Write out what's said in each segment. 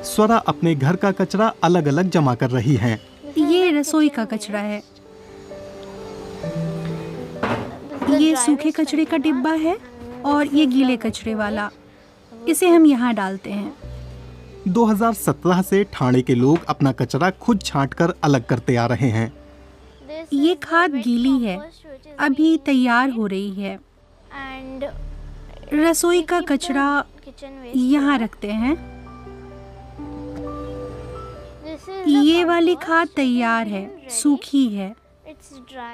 स्वरा अपने घर का कचरा अलग अलग जमा कर रही हैं। ये रसोई का कचरा है, ये सूखे कचरे का डिब्बा है और ये गीले कचरे वाला। इसे हम यहाँ डालते हैं। 2017 से ठाणे के लोग अपना कचरा खुद छांटकर अलग करते आ रहे हैं। ये खाद गीली है, अभी तैयार हो रही है। रसोई का कचरा यहाँ रखते हैं। ये वाली खाद तैयार है, सूखी है।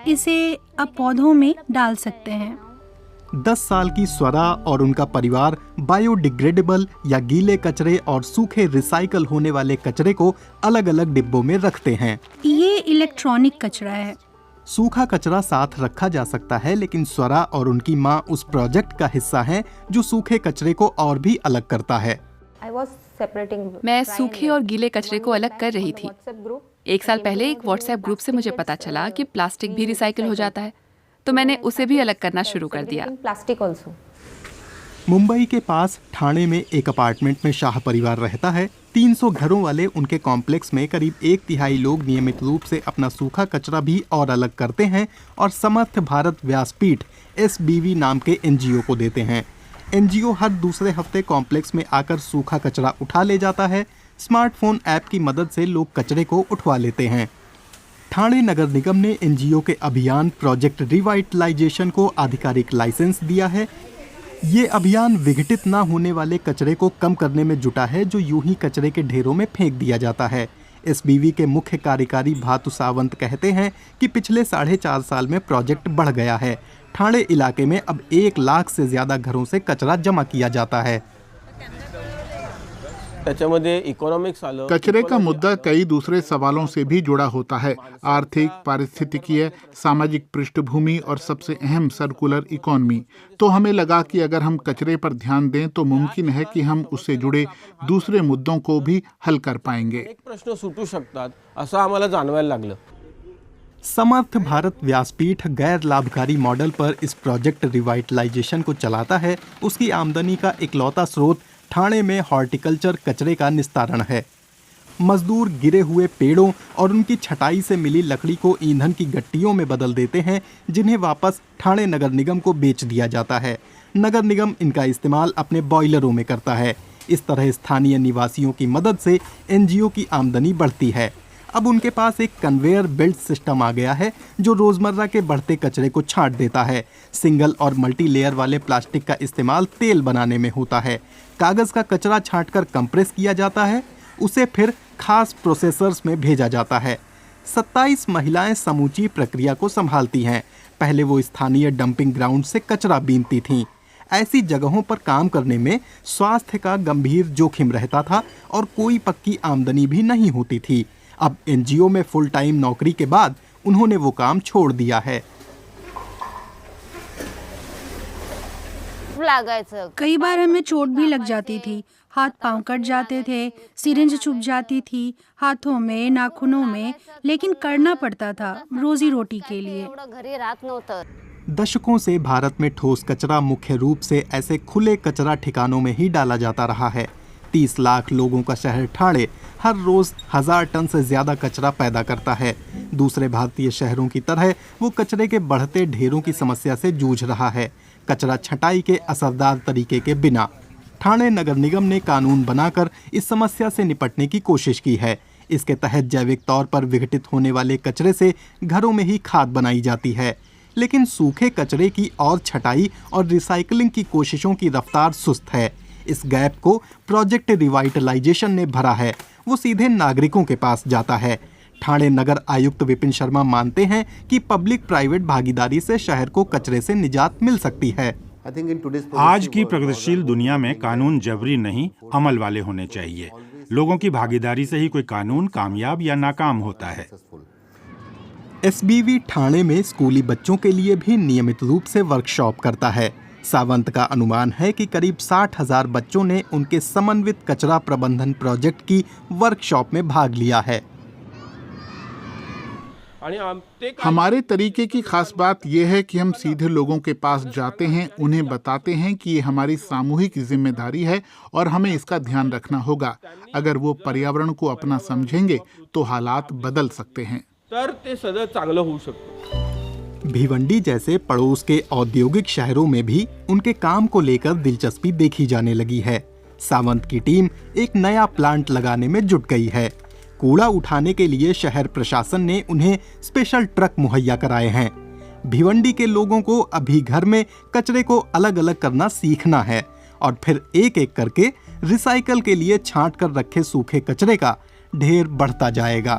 इसे अब पौधों में डाल सकते हैं। 10 साल की स्वरा और उनका परिवार बायोडिग्रेडेबल या गीले कचरे और सूखे रिसाइकल होने वाले कचरे को अलग अलग डिब्बों में रखते हैं। ये इलेक्ट्रॉनिक कचरा है। सूखा कचरा साथ रखा जा सकता है, लेकिन स्वरा और उनकी माँ उस प्रोजेक्ट का हिस्सा हैं जो सूखे कचरे को और भी अलग करता है। मैं सूखे और गीले कचरे को अलग कर रही थी। 1 साल पहले एक व्हाट्सएप ग्रुप से मुझे पता चला कि प्लास्टिक भी रिसाइकिल हो जाता है, तो मैंने उसे भी अलग करना शुरू कर दिया। मुंबई के पास ठाणे में एक अपार्टमेंट में शाह परिवार रहता है। 300 घरों वाले उनके कॉम्प्लेक्स में करीब 1/3 लोग नियमित रूप से अपना सूखा कचरा भी और अलग करते हैं और समर्थ भारत व्यासपीठ SBV नाम के NGO को देते हैं। NGO हर दूसरे हफ्ते कॉम्प्लेक्स में आकर सूखा कचरा उठा ले जाता है। स्मार्टफोन ऐप की मदद से लोग कचरे को उठवा लेते हैं। ठाणे नगर निगम ने NGO के अभियान प्रोजेक्ट रिवाइटलाइजेशन को आधिकारिक लाइसेंस दिया है। ये अभियान विघटित न होने वाले कचरे को कम करने में जुटा है, जो यूं ही कचरे के ढेरों में फेंक दिया जाता है। SBV के मुख्य कार्यकारी भातु सावंत कहते हैं कि पिछले 4.5 साल में प्रोजेक्ट बढ़ गया है। ठाणे इलाके में अब 1 लाख से ज्यादा घरों से कचरा जमा किया जाता है। कचरे का मुद्दा कई दूसरे सवालों से भी जुड़ा होता है। आर्थिक, पारिस्थितिकीय, सामाजिक पृष्ठभूमि और सबसे अहम सर्कुलर इकोनॉमी। तो हमें लगा कि अगर हम कचरे पर ध्यान दें तो मुमकिन है कि हम उससे जुड़े दूसरे मुद्दों को भी हल कर पाएंगे। प्रश्न सुटू शकतात असं आम्हाला जाणवायला लागलं। समर्थ भारत व्यासपीठ गैर लाभकारी मॉडल पर इस प्रोजेक्ट रिवाइटलाइजेशन को चलाता है। उसकी आमदनी का इकलौता स्रोत ठाणे में हॉर्टिकल्चर कचरे का निस्तारण है। मजदूर गिरे हुए पेड़ों और उनकी छटाई से मिली लकड़ी को ईंधन की गट्टियों में बदल देते हैं, जिन्हें वापस ठाणे नगर निगम को बेच दिया जाता है। नगर निगम इनका इस्तेमाल अपने बॉयलरों में करता है। इस तरह स्थानीय निवासियों की मदद से NGO की आमदनी बढ़ती है। अब उनके पास एक कन्वेयर बेल्ट सिस्टम आ गया है जो रोजमर्रा के बढ़ते कचरे को छांट देता है। सिंगल और मल्टी लेयर वाले प्लास्टिक का इस्तेमाल तेल बनाने में होता है। कागज का कचरा छांटकर कंप्रेस किया जाता है, उसे फिर खास प्रोसेसर्स में भेजा जाता है। 27 महिलाएं समूची प्रक्रिया को संभालती हैं। पहले वो स्थानीय डंपिंग ग्राउंड से कचरा बीनती थीं। ऐसी जगहों पर काम करने में स्वास्थ्य का गंभीर जोखिम रहता था और कोई पक्की आमदनी भी नहीं होती थी। अब NGO में फुल टाइम नौकरी के बाद उन्होंने वो काम छोड़ दिया है। कई बार हमें चोट भी लग जाती थी, हाथ पांव कट जाते थे, सिरिंज चुभ जाती थी हाथों में, नाखूनों में, लेकिन करना पड़ता था रोजी रोटी के लिए। दशकों से भारत में ठोस कचरा मुख्य रूप से ऐसे खुले कचरा ठिकानों में ही डाला जाता रहा है। 30 लाख लोगों का शहर ठाणे हर रोज 1000 टन से ज्यादा कचरा पैदा करता है। दूसरे भारतीय शहरों की तरह वो कचरे के बढ़ते ढेरों की समस्या से जूझ रहा है, कचरा छटाई के असरदार तरीके के बिना। ठाणे नगर निगम ने कानून बनाकर इस समस्या से निपटने की कोशिश की है। इसके तहत जैविक तौर पर विघटित होने वाले कचरे से घरों में ही खाद बनाई जाती है, लेकिन सूखे कचरे की और छटाई और रिसाइकलिंग की कोशिशों की रफ्तार सुस्त है। इस गैप को प्रोजेक्ट रिवाइटलाइजेशन ने भरा है। वो सीधे नागरिकों के पास जाता है। ठाणे नगर आयुक्त विपिन शर्मा मानते हैं कि पब्लिक प्राइवेट भागीदारी से शहर को कचरे से निजात मिल सकती है। आज की प्रगतिशील दुनिया में कानून जबरी नहीं, अमल वाले होने चाहिए। लोगों की भागीदारी से ही कोई कानून कामयाब या नाकाम होता है। SBV ठाणे में स्कूली बच्चों के लिए भी नियमित रूप से वर्कशॉप करता है। सावंत का अनुमान है कि करीब 60,000 बच्चों ने उनके समन्वित कचरा प्रबंधन प्रोजेक्ट की वर्कशॉप में भाग लिया है। हमारे तरीके की खास बात यह है कि हम सीधे लोगों के पास जाते हैं, उन्हें बताते हैं कि ये हमारी सामूहिक जिम्मेदारी है और हमें इसका ध्यान रखना होगा। अगर वो पर्यावरण को अपना समझेंगे तो हालात बदल सकते हैं। भिवंडी जैसे पड़ोस के औद्योगिक शहरों में भी उनके काम को लेकर दिलचस्पी देखी जाने लगी है। सावंत की टीम एक नया प्लांट लगाने में जुट गई है। कूड़ा उठाने के लिए शहर प्रशासन ने उन्हें स्पेशल ट्रक मुहैया कराए हैं। भिवंडी के लोगों को अभी घर में कचरे को अलग अलग करना सीखना है और फिर एक एक करके रिसाइकल के लिए छांट कर रखे सूखे कचरे का ढेर बढ़ता जाएगा।